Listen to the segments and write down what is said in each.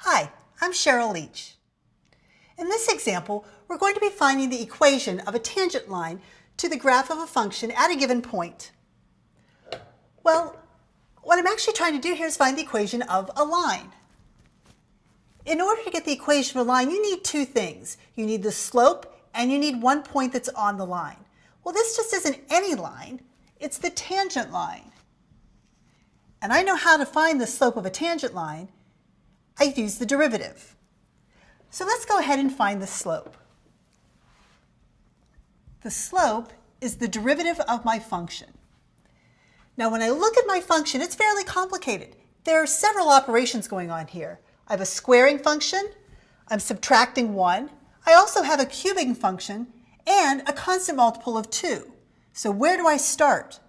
Hi, I'm Cheryl Leach. In this example, we're going to be finding the equation of a tangent line to the graph of a function at a given point. Well, what I'm actually trying to do here is find the equation of a line. In order to get the equation of a line, you need two things. You need the slope and you need one point that's on the line. Well, this just isn't any line, it's the tangent line. And I know how to find the slope of a tangent line. I use the derivative. So let's go ahead and find the slope. The slope is the derivative of my function. Now when I look at my function, it's fairly complicated. There are several operations going on here. I have a squaring function, I'm subtracting 1, I also have a cubing function, and a constant multiple of 2. So where do I start?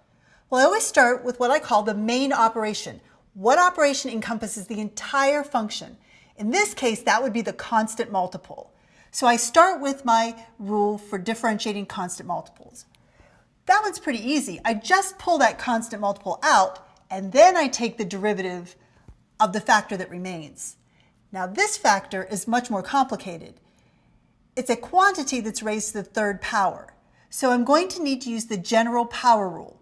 Well, I always start with what I call the main operation. What operation encompasses the entire function? In this case, that would be the constant multiple. So I start with my rule for differentiating constant multiples. That one's pretty easy. I just pull that constant multiple out, and then I take the derivative of the factor that remains. Now this factor is much more complicated. It's a quantity that's raised to the third power. So I'm going to need to use the general power rule.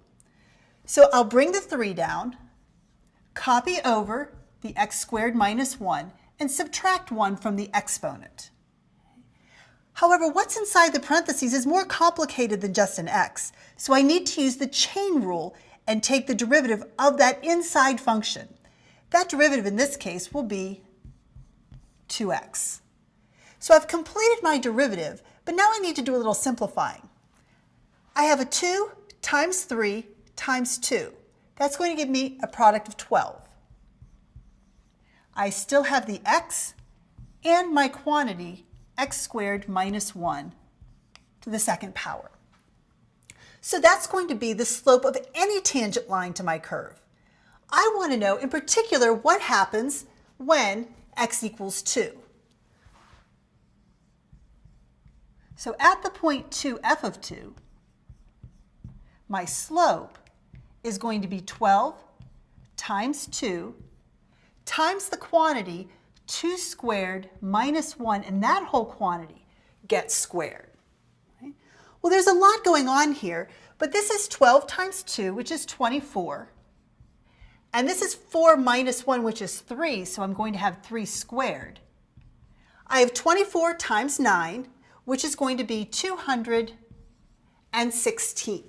So I'll bring the 3 down, copy over the x squared minus 1, and subtract 1 from the exponent. However, what's inside the parentheses is more complicated than just an x, so I need to use the chain rule and take the derivative of that inside function. That derivative in this case will be 2x. So I've completed my derivative, but now I need to do a little simplifying. I have a 2 times 3 times 2. That's going to give me a product of 12. I still have the x and my quantity x squared minus 1 to the second power. So that's going to be the slope of any tangent line to my curve. I want to know in particular what happens when x equals 2. So at the point 2, f of 2, my slope is going to be 12 times 2 times the quantity 2 squared minus 1, and that whole quantity gets squared. Okay? Well, there's a lot going on here, but this is 12 times 2, which is 24. And this is 4 minus 1, which is 3, so I'm going to have 3 squared. I have 24 times 9, which is going to be 216.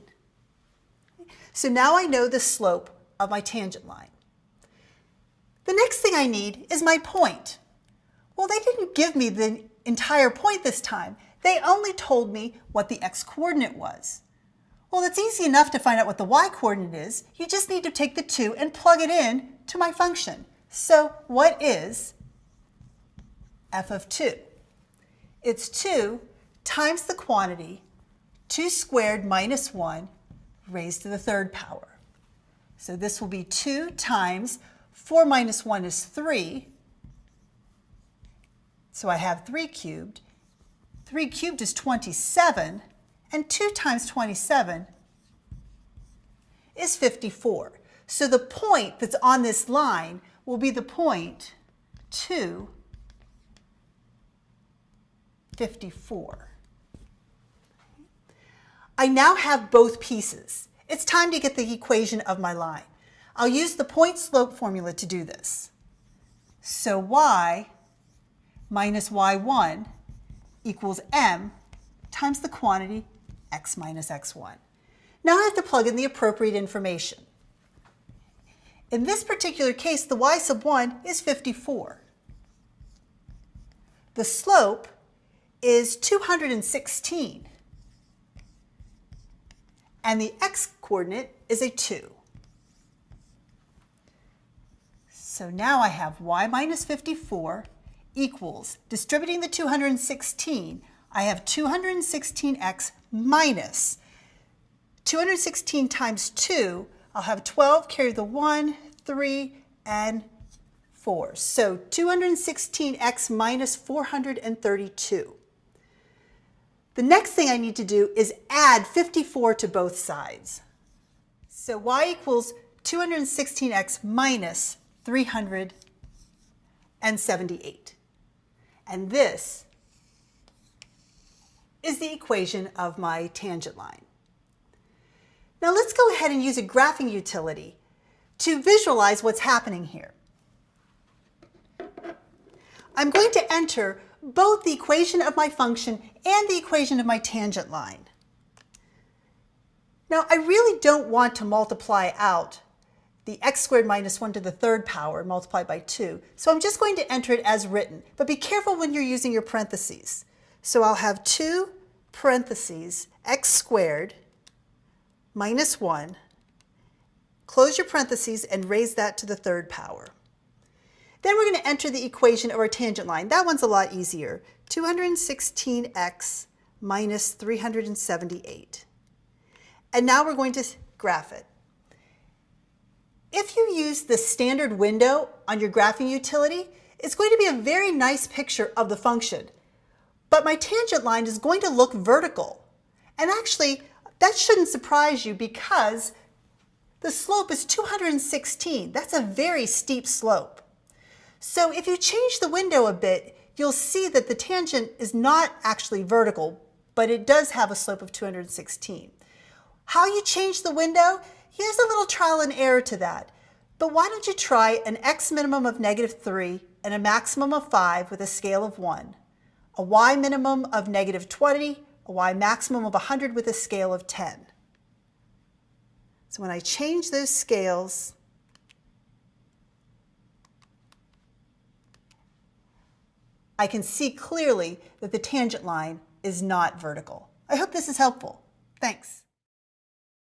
So now I know the slope of my tangent line. The next thing I need is my point. Well, they didn't give me the entire point this time. They only told me what the x-coordinate was. Well, it's easy enough to find out what the y-coordinate is. You just need to take the 2 and plug it in to my function. So what is f of 2? It's 2 times the quantity 2 squared minus 1 raised to the third power. So this will be 2 times 4 minus 1 is 3. So I have 3 cubed. 3 cubed is 27. And 2 times 27 is 54. So the point that's on this line will be the point 2, 54. I now have both pieces. It's time to get the equation of my line. I'll use the point-slope formula to do this. So y minus y1 equals m times the quantity x minus x1. Now I have to plug in the appropriate information. In this particular case, the y sub 1 is 54. The slope is 216. And the x-coordinate is a 2. So now I have y minus 54 equals, distributing the 216, I have 216x minus 216 times 2, I'll have 12, carry the 1, 3, and 4. So 216x minus 432. The next thing I need to do is add 54 to both sides. So y equals 216x minus 332. and 78. And this is the equation of my tangent line. Now let's go ahead and use a graphing utility to visualize what's happening here. I'm going to enter both the equation of my function and the equation of my tangent line. Now, I really don't want to multiply out the x squared minus 1 to the third power multiplied by 2, so I'm just going to enter it as written. But be careful when you're using your parentheses. So I'll have 2 parentheses x squared minus 1, close your parentheses and raise that to the third power. Then we're going to enter the equation of our tangent line. That one's a lot easier. 216x minus 378. And now we're going to graph it. If you use the standard window on your graphing utility, it's going to be a very nice picture of the function. But my tangent line is going to look vertical. And actually, that shouldn't surprise you because the slope is 216. That's a very steep slope. So if you change the window a bit, you'll see that the tangent is not actually vertical, but it does have a slope of 216. How you change the window? Here's a little trial and error to that. But why don't you try an x minimum of -3 and a maximum of 5 with a scale of 1, a y minimum of -20, a y maximum of 100 with a scale of 10. So when I change those scales, I can see clearly that the tangent line is not vertical. I hope this is helpful. Thanks.